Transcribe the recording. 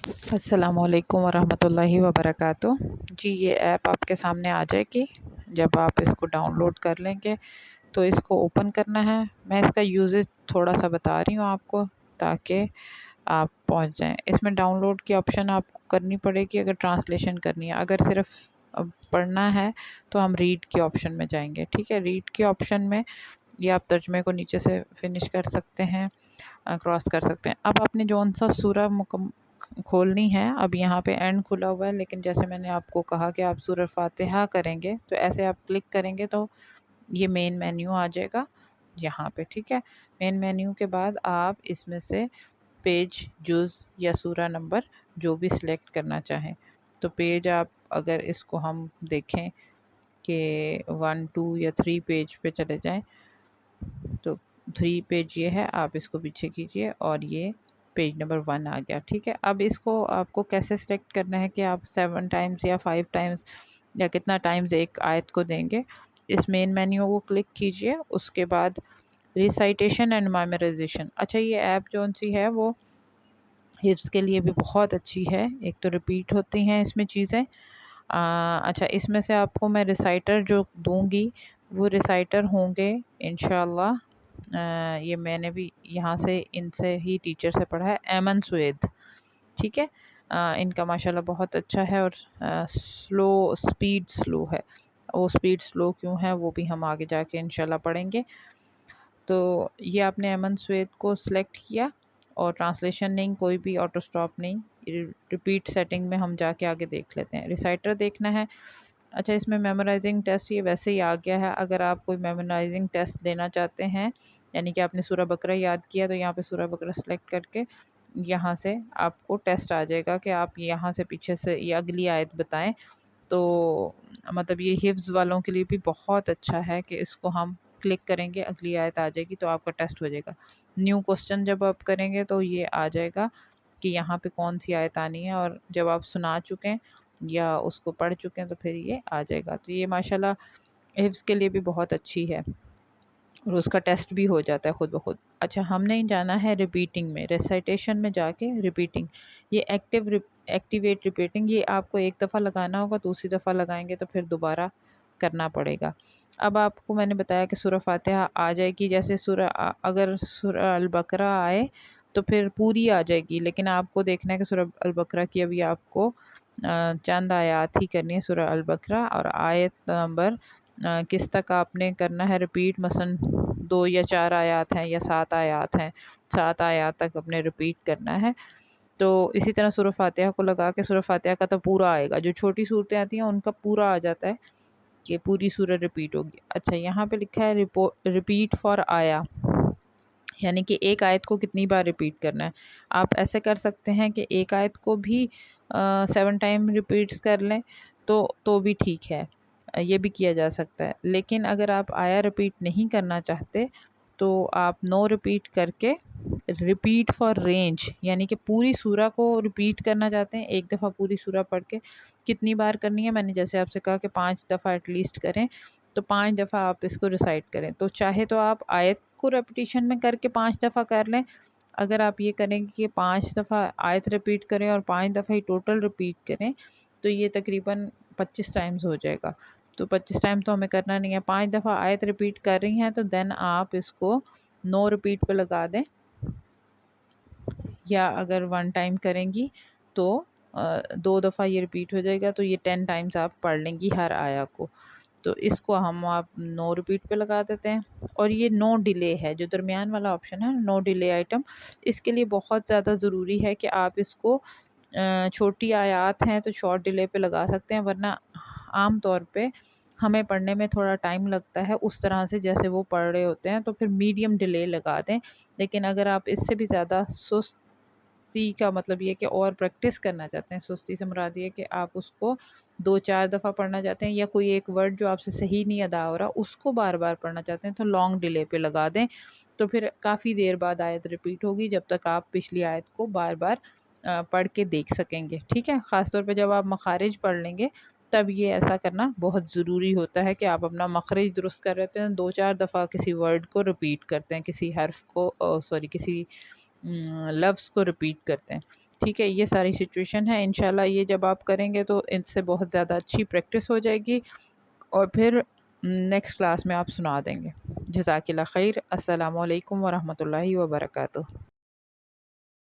अस्सलाम वालेकुम वरहमतुल्लाहि वबरकातुह। जी, ये ऐप आपके सामने आ जाएगी। जब आप इसको डाउनलोड कर लेंगे तो इसको ओपन करना है। मैं इसका यूजेज थोड़ा सा बता रही हूँ आपको, ताकि आप पहुँच जाएं। इसमें डाउनलोड की ऑप्शन आपको करनी पड़ेगी अगर ट्रांसलेशन करनी है। अगर सिर्फ पढ़ना है तो हम रीड के ऑप्शन में जाएंगे। ठीक है, रीड के ऑप्शन में ये आप तर्जमे को नीचे से फिनिश कर सकते हैं, क्रॉस कर सकते हैं। अब आपने जौन सा सूरा खोलनी है, अब यहाँ पे एंड खुला हुआ है, लेकिन जैसे मैंने आपको कहा कि आप सूरह फातिहा करेंगे तो ऐसे आप क्लिक करेंगे तो ये मेन मेन्यू आ जाएगा यहाँ पे। ठीक है, मेन मेन्यू के बाद आप इसमें से पेज, जुज या सूरा नंबर जो भी सिलेक्ट करना चाहें, तो पेज आप अगर इसको हम देखें कि 1, 2 या 3 पेज पे चले जाएं तो 3 पेज ये है, आप इसको पीछे कीजिए और ये पेज नंबर 1 आ गया। ठीक है, अब इसको आपको कैसे सिलेक्ट करना है कि आप 7 टाइम्स या 5 टाइम्स या कितना टाइम्स एक आयत को देंगे। इस मेन मेन्यू को क्लिक कीजिए, उसके बाद रिसाइटेशन एंड मेमोराइजेशन। अच्छा, ये ऐप जौन सी है वो हिफ्स के लिए भी बहुत अच्छी है। एक तो रिपीट होती हैं इसमें चीज़ें। अच्छा, इसमें से आपको मैं रिसाइटर जो दूंगी वो रिसाइटर होंगे इंशाल्लाह। ये मैंने भी यहाँ से इनसे ही टीचर से पढ़ा है, एमन सुएद। ठीक है, इनका माशाल्लाह बहुत अच्छा है। और स्पीड स्लो है। वो स्पीड स्लो क्यों है वो भी हम आगे जाके इंशाल्लाह पढ़ेंगे। तो ये आपने एमन सुएद को सिलेक्ट किया और ट्रांसलेशन नहीं, कोई भी ऑटो स्टॉप नहीं, रिपीट सेटिंग में हम जाके आगे देख लेते हैं। रिसाइटर देखना है। अच्छा, इसमें मेमोराइजिंग टेस्ट ये वैसे ही आ गया है। अगर आप कोई मेमोराइजिंग टेस्ट देना चाहते हैं, यानी कि आपने सूरह बकरा याद किया, तो यहाँ पे सूरह बकरा सेलेक्ट करके यहाँ से आपको टेस्ट आ जाएगा कि आप यहाँ से पीछे से ये अगली आयत बताएं। तो मतलब ये हिफ्ज़ वालों के लिए भी बहुत अच्छा है कि इसको हम क्लिक करेंगे, अगली आयत आ जाएगी तो आपका टेस्ट हो जाएगा। न्यू क्वेश्चन जब आप करेंगे तो ये आ जाएगा कि यहाँ पे कौन सी आयत आनी है, और जब आप सुना चुके हैं या उसको पढ़ चुके हैं तो फिर ये आ जाएगा। तो ये माशाल्लाह हिफ्ज़ के लिए भी बहुत अच्छी है और उसका टेस्ट भी हो जाता है खुद ब खुद। अच्छा, हमने जाना है रिपीटिंग में, रेसाइटेशन में जाके रिपीटिंग। ये एक्टिवेट रिपीटिंग, ये आपको एक दफ़ा लगाना होगा, दूसरी दफ़ा लगाएंगे तो फिर दोबारा करना पड़ेगा। अब आपको मैंने बताया कि सूरह फातिहा आ जाएगी। जैसे अगर सूरह अल बकरा आए तो फिर पूरी आ जाएगी, लेकिन आपको देखना है कि सूरह अल बकरा की अभी आपको चंद आयत ही करनी है, सूरह अल बकरा, और आयत नंबर किस तक आपने करना है रिपीट। मसलन 2 या 4 आयत हैं या 7 आयत हैं, 7 आयत तक अपने रिपीट करना है। तो इसी तरह सूरह फातिहा को लगा के सूरह फातिहा का तो पूरा आएगा। जो छोटी सूरतें आती हैं उनका पूरा आ जाता है कि पूरी सूरह रिपीट होगी। अच्छा, यहाँ पे लिखा है रिपीट फॉर आया, यानी कि एक आयत को कितनी बार रिपीट करना है। आप ऐसे कर सकते हैं कि एक आयत को भी 7 टाइम रिपीट्स कर लें तो भी ठीक है, ये भी किया जा सकता है। लेकिन अगर आप आया रिपीट नहीं करना चाहते तो आप नो रिपीट करके रिपीट फॉर रेंज, यानी कि पूरी सूरा को रिपीट करना चाहते हैं, एक दफ़ा पूरी सूरा पढ़ के कितनी बार करनी है। मैंने जैसे आपसे कहा कि 5 दफ़ा एटलीस्ट करें, तो 5 दफ़ा आप इसको रिसाइट करें। तो चाहे तो आप आयत को रेपिटिशन में करके 5 दफ़ा कर लें। अगर आप ये करेंगे कि 5 दफ़ा आयत रिपीट करें और 5 दफ़ा ही टोटल रिपीट करें, तो ये तकरीबन 25 टाइम्स हो जाएगा। तो 25 टाइम तो हमें करना नहीं है। 5 दफ़ा आयत रिपीट कर रही हैं तो देन आप इसको नो रिपीट पे लगा दें, या अगर 1 टाइम करेंगी तो 2 दफ़ा ये रिपीट हो जाएगा, तो ये 10 टाइम्स आप पढ़ लेंगी हर आया को। तो इसको हम आप नो रिपीट पे लगा देते हैं। और ये नो डिले है, जो दरमियान वाला ऑप्शन है नो डिले आइटम, इसके लिए बहुत ज़्यादा ज़रूरी है कि आप इसको छोटी आयात हैं तो शॉर्ट डिले पे लगा सकते हैं, वरना आम तौर पे हमें पढ़ने में थोड़ा टाइम लगता है उस तरह से जैसे वो पढ़ रहे होते हैं, तो फिर मीडियम डिले लगा दें। लेकिन अगर आप इससे भी ज़्यादा सुस्ती का मतलब ये कि और प्रैक्टिस करना चाहते हैं, सुस्ती से मुराद ये कि आप उसको 2-4 दफ़ा पढ़ना चाहते हैं, या कोई एक वर्ड जो आपसे सही नहीं अदा हो रहा उसको बार बार पढ़ना चाहते हैं, तो लॉन्ग डिले पे लगा दें। तो फिर काफ़ी देर बाद आयत रिपीट होगी, जब तक आप पिछली आयत को बार बार पढ़ के देख सकेंगे। ठीक है, ख़ासतौर पे जब आप मखारिज पढ़ लेंगे तब ये ऐसा करना बहुत ज़रूरी होता है कि आप अपना मखरज दुरुस्त कर लेते हैं, 2-4 दफ़ा किसी वर्ड को रिपीट करते हैं, किसी हर्फ को, सॉरी किसी लफ्ज़ को रिपीट करते हैं। ٹھیک ہے، یہ ساری سچویشن ہے. انشاءاللہ یہ جب آپ کریں گے تو ان سے بہت زیادہ اچھی پریکٹس ہو جائے گی، اور پھر نیکسٹ کلاس میں آپ سنا دیں گے. جزاک اللہ خیر. السلام علیکم ورحمۃ اللہ وبرکاتہ.